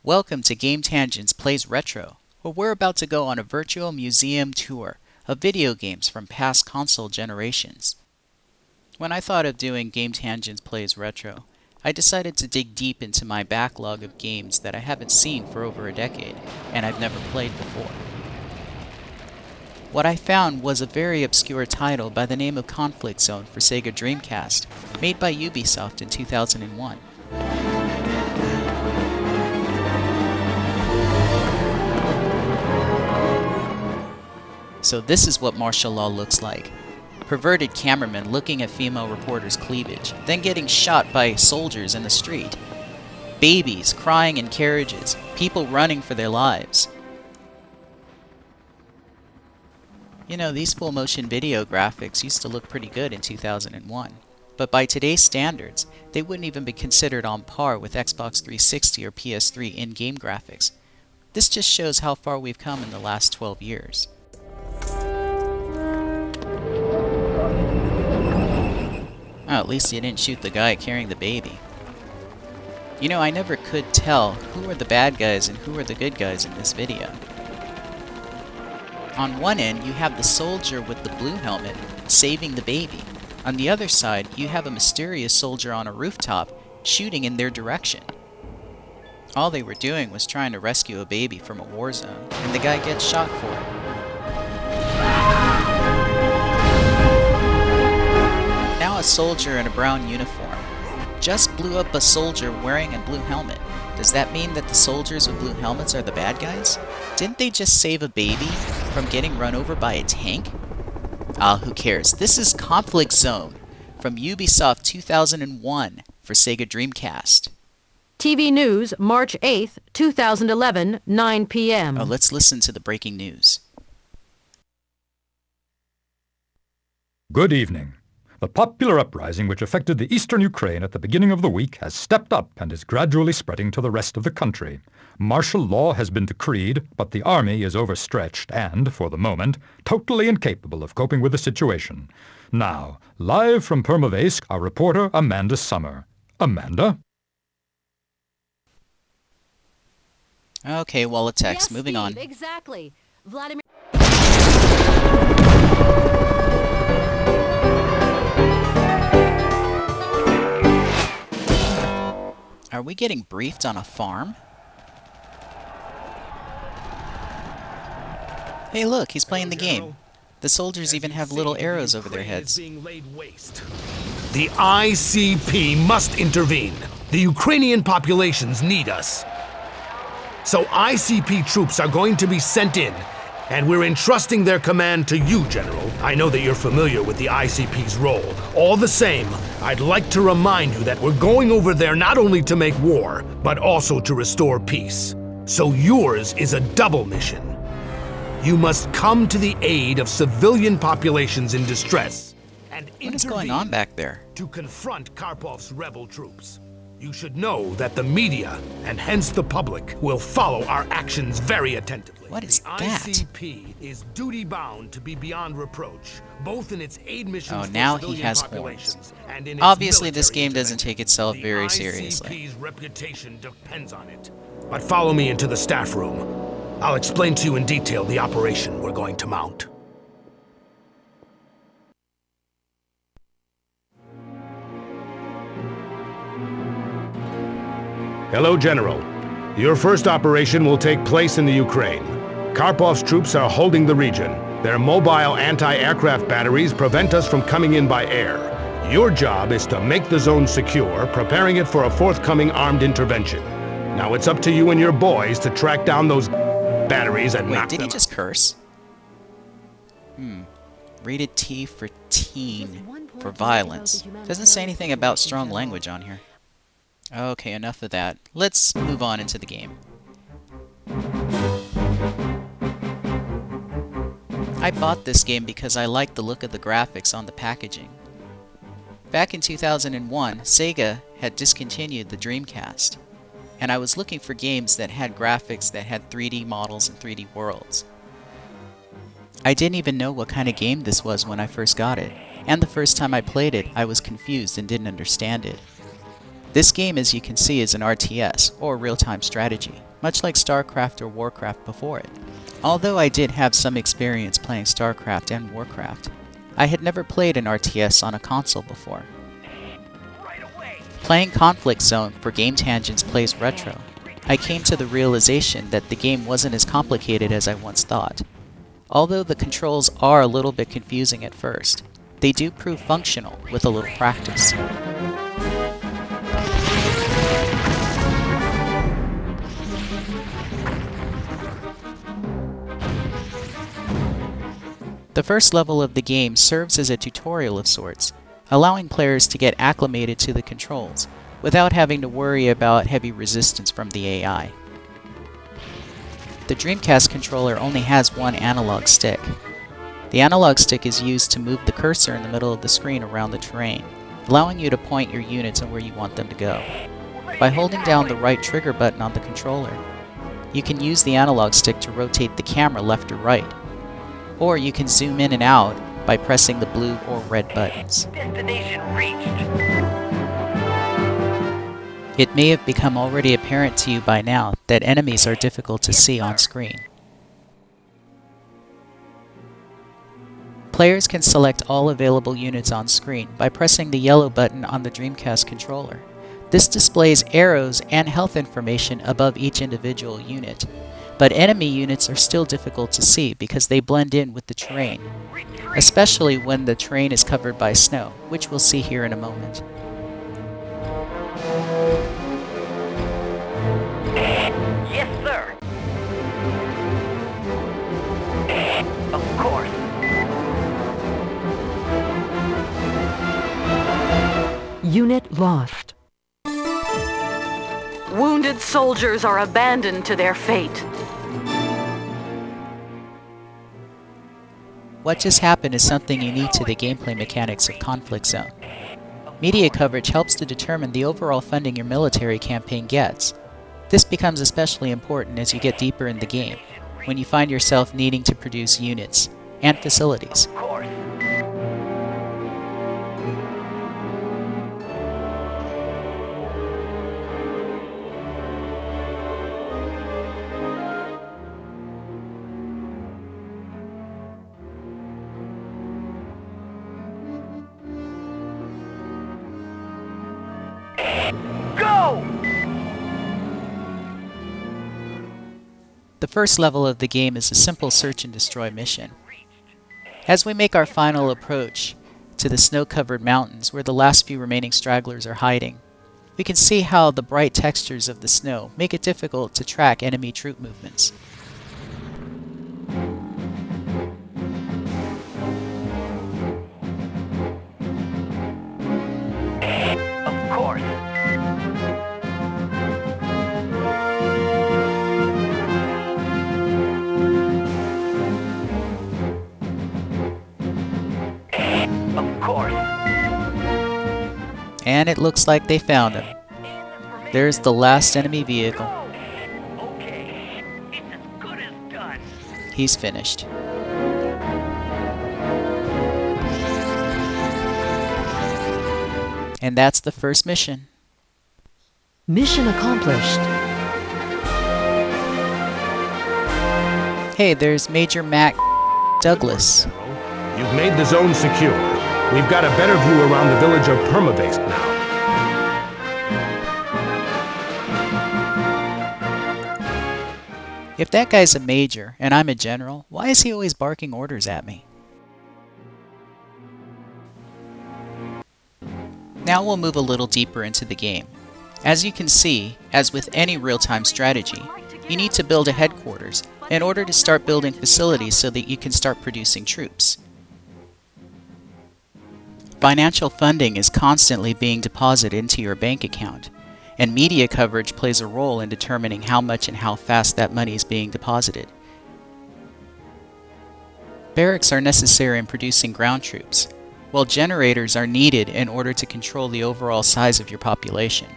Welcome to Game Tangents Plays Retro, where we're about to go on a virtual museum tour of video games from past console generations. When I thought of doing Game Tangents Plays Retro, I decided to dig deep into my backlog of games that I haven't seen for over a decade, and I've never played before. What I found was a very obscure title by the name of Conflict Zone for Sega Dreamcast, made by Ubisoft in 2001. So this is what martial law looks like. Perverted cameramen looking at female reporters' cleavage, then getting shot by soldiers in the street. Babies crying in carriages, people running for their lives. You know, these full motion video graphics used to look pretty good in 2001. But by today's standards, they wouldn't even be considered on par with Xbox 360 or PS3 in-game graphics. This just shows how far we've come in the last 12 years. Well, at least you didn't shoot the guy carrying the baby. You know, I never could tell who are the bad guys and who are the good guys in this video. On one end, you have the soldier with the blue helmet saving the baby. On the other side, you have a mysterious soldier on a rooftop shooting in their direction. All they were doing was trying to rescue a baby from a war zone, and the guy gets shot for it. Now a soldier in a brown uniform just blew up a soldier wearing a blue helmet. Does that mean that the soldiers with blue helmets are the bad guys? Didn't they just save a baby from getting run over by a tank? Ah, who cares? This is Conflict Zone from Ubisoft 2001 for Sega Dreamcast. TV News, March 8th, 2011, 9 p.m. Oh, let's listen to the breaking news. Good evening. The popular uprising which affected the eastern Ukraine at the beginning of the week has stepped up and is gradually spreading to the rest of the country. Martial law has been decreed, but the army is overstretched and, for the moment, totally incapable of coping with the situation. Now, live from Permavaisk, our reporter Amanda Summer. Amanda? Okay, wall of text. Yes, Moving Steve, on. Exactly. Vladimir. Are we getting briefed on a farm? Hey look, he's playing the game. The soldiers even have little arrows over their heads. The ICP must intervene. The Ukrainian populations need us. So ICP troops are going to be sent in, and we're entrusting their command to you, General. I know that you're familiar with the ICP's role. All the same, I'd like to remind you that we're going over there not only to make war, but also to restore peace. So yours is a double mission. You must come to the aid of civilian populations in distress and What is going on back there? to confront Karpov's rebel troops. You should know that the media, and hence the public, will follow our actions very attentively. What is the that? ICP is duty-bound to be beyond reproach, both in its aid missions Oh, for now he civilian has populations horns. and in its Obviously, this military game doesn't take itself intervention. very The seriously. ICP's reputation depends on it. But follow me into the staff room. I'll explain to you in detail the operation we're going to mount. Hello, General. Your first operation will take place in the Ukraine. Karpov's troops are holding the region. Their mobile anti-aircraft batteries prevent us from coming in by air. Your job is to make the zone secure, preparing it for a forthcoming armed intervention. Now it's up to you and your boys to track down those batteries and Wait, knock did them he just curse? Rated T for teen, for violence. Doesn't say anything about strong language on here. Okay, enough of that. Let's move on into the game. I bought this game because I liked the look of the graphics on the packaging. Back in 2001, Sega had discontinued the Dreamcast, and I was looking for games that had graphics that had 3D models and 3D worlds. I didn't even know what kind of game this was when I first got it, and the first time I played it, I was confused and didn't understand it. This game, as you can see, is an RTS, or real-time strategy. much like StarCraft or Warcraft before it. Although I did have some experience playing StarCraft and Warcraft, I had never played an RTS on a console before. Playing Conflict Zone for Game Tangents Plays Retro, I came to the realization that the game wasn't as complicated as I once thought. Although the controls are a little bit confusing at first, they do prove functional with a little practice. The first level of the game serves as a tutorial of sorts, allowing players to get acclimated to the controls without having to worry about heavy resistance from the AI. The Dreamcast controller only has one analog stick. The analog stick is used to move the cursor in the middle of the screen around the terrain, allowing you to point your units on where you want them to go. By holding down the right trigger button on the controller, you can use the analog stick to rotate the camera left or right, or you can zoom in and out by pressing the blue or red buttons. Destination reached. It may have become already apparent to you by now that enemies are difficult to see on screen. Players can select all available units on screen by pressing the yellow button on the Dreamcast controller. This displays arrows and health information above each individual unit, but enemy units are still difficult to see because they blend in with the terrain, especially when the terrain is covered by snow, which we'll see here in a moment. Yes, sir. Of course. Unit lost. Wounded soldiers are abandoned to their fate. What just happened is something unique to the gameplay mechanics of Conflict Zone. Media coverage helps to determine the overall funding your military campaign gets. This becomes especially important as you get deeper in the game, when you find yourself needing to produce units and facilities. Of course. Go! The first level of the game is a simple search and destroy mission. As we make our final approach to the snow-covered mountains where the last few remaining stragglers are hiding, we can see how the bright textures of the snow make it difficult to track enemy troop movements. Of course. Of course. And it looks like they found him. There's the last enemy vehicle. Okay. It's as good as done. He's finished. And that's the first mission. Mission accomplished. Hey, there's Major Mac Douglas. You've made the zone secure. We've got a better view around the village of Permabase now. If that guy's a major and I'm a general, why is he always barking orders at me? Now we'll move a little deeper into the game. As you can see, as with any real-time strategy, you need to build a headquarters in order to start building facilities so that you can start producing troops. Financial funding is constantly being deposited into your bank account, and media coverage plays a role in determining how much and how fast that money is being deposited. Barracks are necessary in producing ground troops, while generators are needed in order to control the overall size of your population.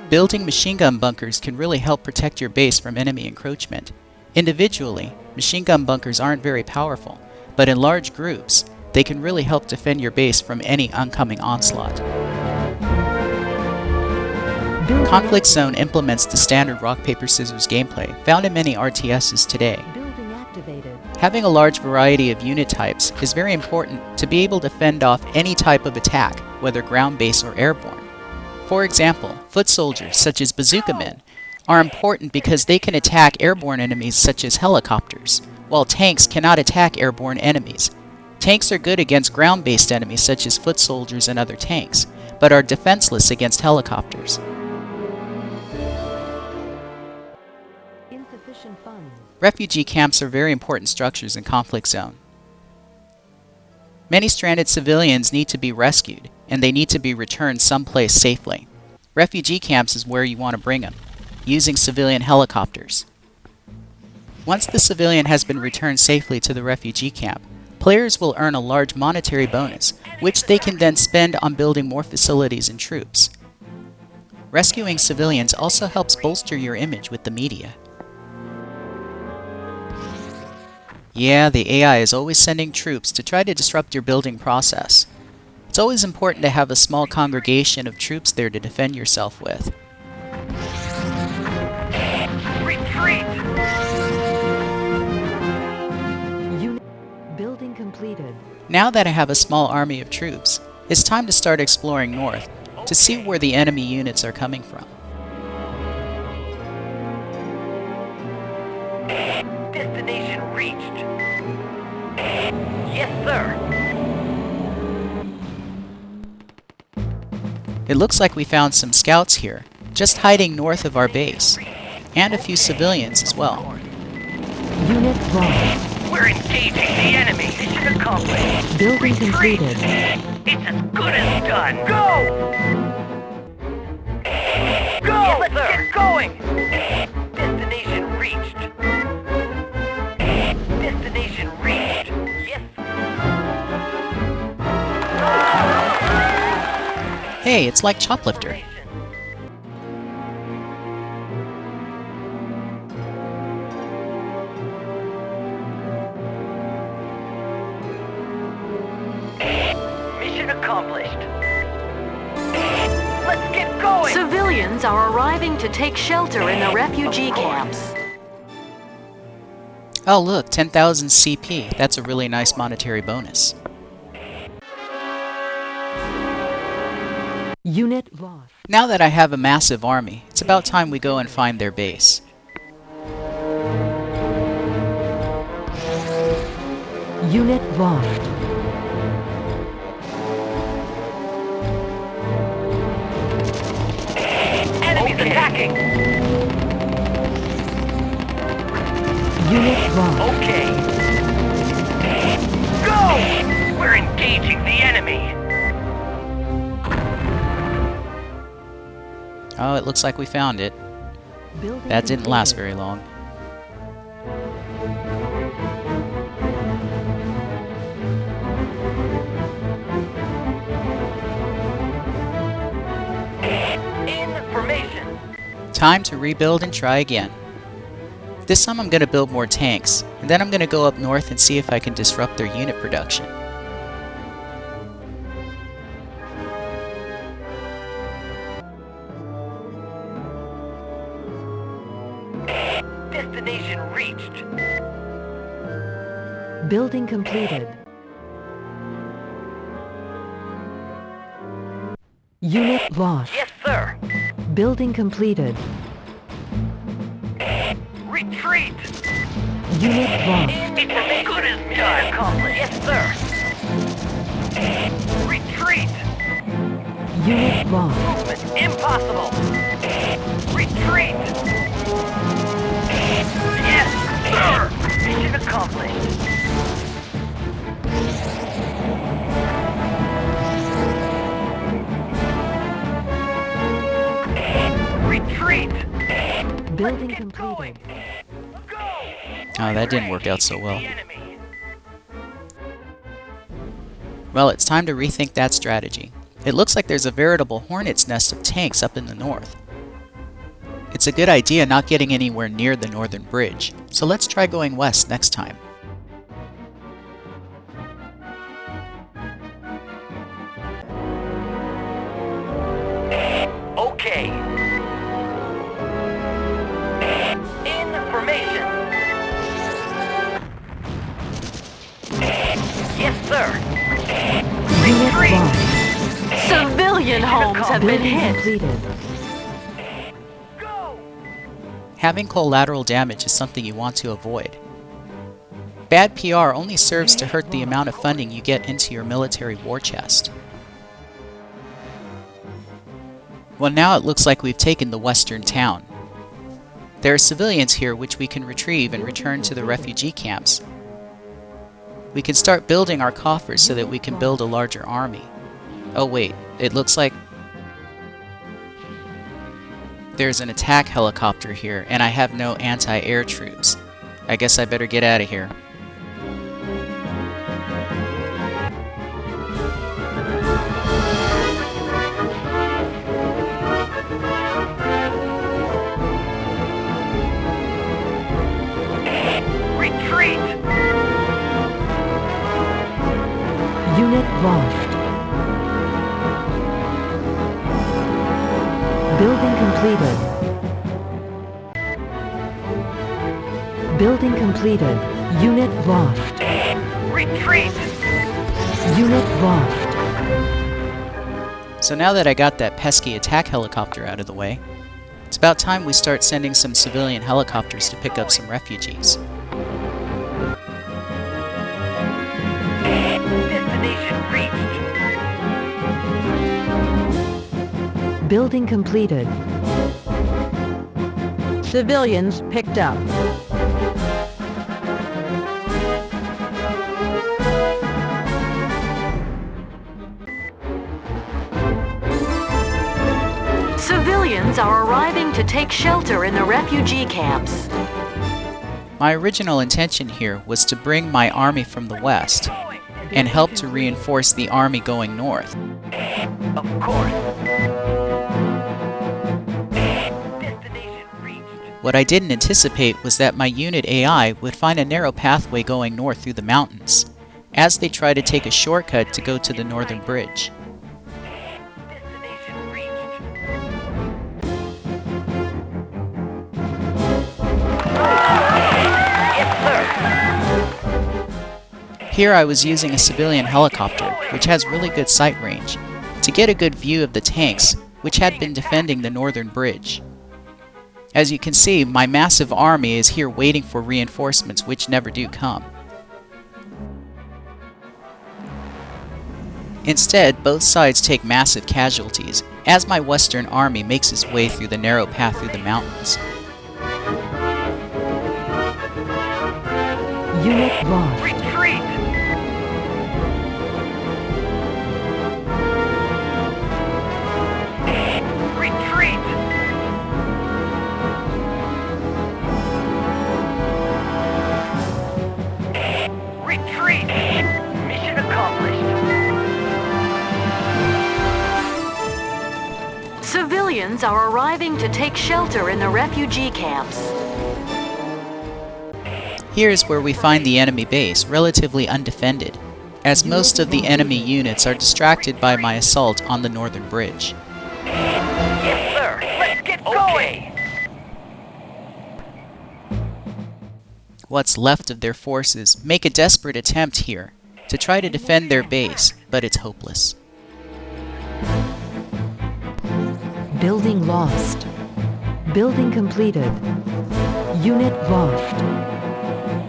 Building machine gun bunkers can really help protect your base from enemy encroachment, Individually, machine gun bunkers aren't very powerful, but in large groups, they can really help defend your base from any oncoming onslaught. Conflict Zone implements the standard rock, paper, scissors gameplay found in many RTSs today. Building activated. Having a large variety of unit types is very important to be able to fend off any type of attack, whether ground-based or airborne. For example, foot soldiers, such as bazooka men, are important because they can attack airborne enemies such as helicopters, while tanks cannot attack airborne enemies. Tanks are good against ground-based enemies such as foot soldiers and other tanks, but are defenseless against helicopters. Insufficient funds. Refugee camps are very important structures in Conflict Zone. Many stranded civilians need to be rescued, and they need to be returned someplace safely. Refugee camps is where you want to bring them, using civilian helicopters. Once the civilian has been returned safely to the refugee camp, players will earn a large monetary bonus, which they can then spend on building more facilities and troops. Rescuing civilians also helps bolster your image with the media. Yeah, the AI is always sending troops to try to disrupt your building process. It's always important to have a small congregation of troops there to defend yourself with. Retreat! Unit. Building completed. Now that I have a small army of troops, it's time to start exploring north to see where the enemy units are coming from. Destination reached. Yes, sir. It looks like we found some scouts here, just hiding north of our base, and a few civilians as well. Unit lost. We're engaging the enemy. Mission accomplished. Building Retreat. completed. It's as good as done. Go! Go! Yes, let's get going! Destination reached. Destination reached. Yes. Hey, it's like Choplifter. Mission accomplished. Let's get going! Civilians are arriving to take shelter in the refugee camps. Oh look, 10,000 CP. That's a really nice monetary bonus. Unit lost. Now that I have a massive army, it's about time we go and find their base. Unit lost. Enemies attacking! Unit lost. Okay. Go! We're engaging the enemy. Oh, it looks like we found it. Building That didn't last completed. very long. In formation. Time to rebuild and try again. This time I'm going to build more tanks, and then I'm going to go up north and see if I can disrupt their unit production. Destination reached. Building completed. Unit lost. Yes, sir. Building completed. Retreat. Unit lost. It's as good as done. Accomplished. Yes, sir. Retreat. Unit lost. Movement impossible. Retreat. Yes, sir. Mission accomplished. Retreat. Building Get going. completed. Go. Oh, that didn't work out so well. The enemy. Well, it's time to rethink that strategy. It looks like there's a veritable hornet's nest of tanks up in the north. It's a good idea not getting anywhere near the northern bridge, So let's try going west next time. Okay. In formation. Yes, sir. Unit Retreat. lost. Civilian homes have been Building hit. completed. Go! Having collateral damage is something you want to avoid. Bad PR only serves to hurt the amount of funding you get into your military war chest. Well, now it looks like we've taken the western town. There are civilians here which we can retrieve and return to the refugee camps. We can start building our coffers so that we can build a larger army. Oh wait, it looks like there's an attack helicopter here and I have no anti-air troops. I guess I better get out of here. Retreat! Unit lost. Building completed. Building completed. Unit lost. Retreat! Unit lost. So now that I got that pesky attack helicopter out of the way, it's about time we start sending some civilian helicopters to pick up some refugees. Destination reached. Building completed. Civilians picked up. Civilians are arriving to take shelter in the refugee camps. My original intention here was to bring my army from the west and help to reinforce the army going north. Of course. Destination reached. What I didn't anticipate was that my unit AI would find a narrow pathway going north through the mountains, as they try to take a shortcut to go to the northern bridge. Destination reached. Yes, sir. Here I was using a civilian helicopter, which has really good sight range, to get a good view of the tanks, which had been defending the northern bridge. As you can see, my massive army is here waiting for reinforcements which never do come. Instead, both sides take massive casualties, as my western army makes its way through the narrow path through the mountains. Unit lost. Retreat! Retreat! Retreat! Mission accomplished. Civilians are arriving to take shelter in the refugee camps. Here's where we find the enemy base, relatively undefended, as most of the enemy units are distracted by my assault on the northern bridge. Yes, sir. Let's get going. What's left of their forces make a desperate attempt here to try to defend their base, but it's hopeless. Building lost. Building completed. Unit lost.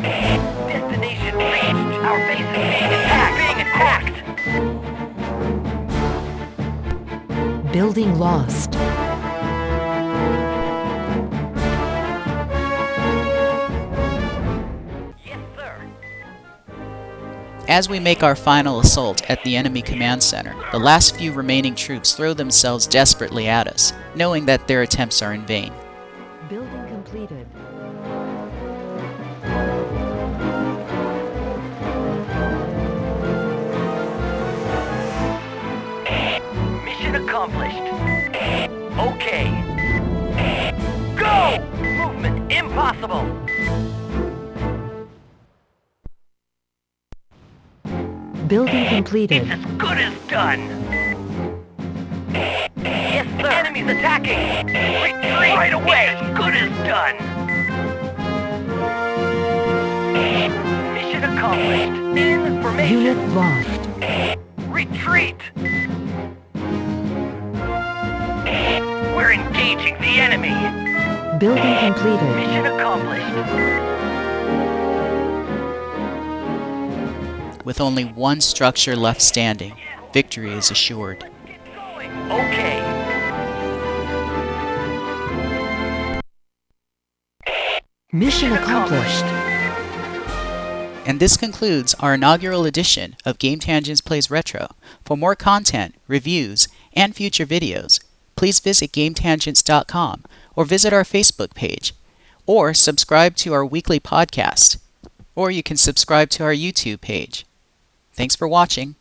Destination reached. Our base is being attacked. Building lost. Yes, sir. As we make our final assault at the enemy command center, the last few remaining troops throw themselves desperately at us, knowing that their attempts are in vain. Building completed. Mission accomplished. Okay. Go! Movement impossible. Building completed. It's as good as done. Yes, sir. Enemies attacking. Retreat right away. It's as good as done. Mission accomplished. In formation. Unit lost. Retreat. We're engaging the enemy. Building completed. Mission accomplished. With only one structure left standing, victory is assured. Okay. Mission accomplished. And this concludes our inaugural edition of Game Tangents Plays Retro. For more content, reviews, and future videos, please visit GameTangents.com or visit our Facebook page, or subscribe to our weekly podcast, or you can subscribe to our YouTube page. Thanks for watching.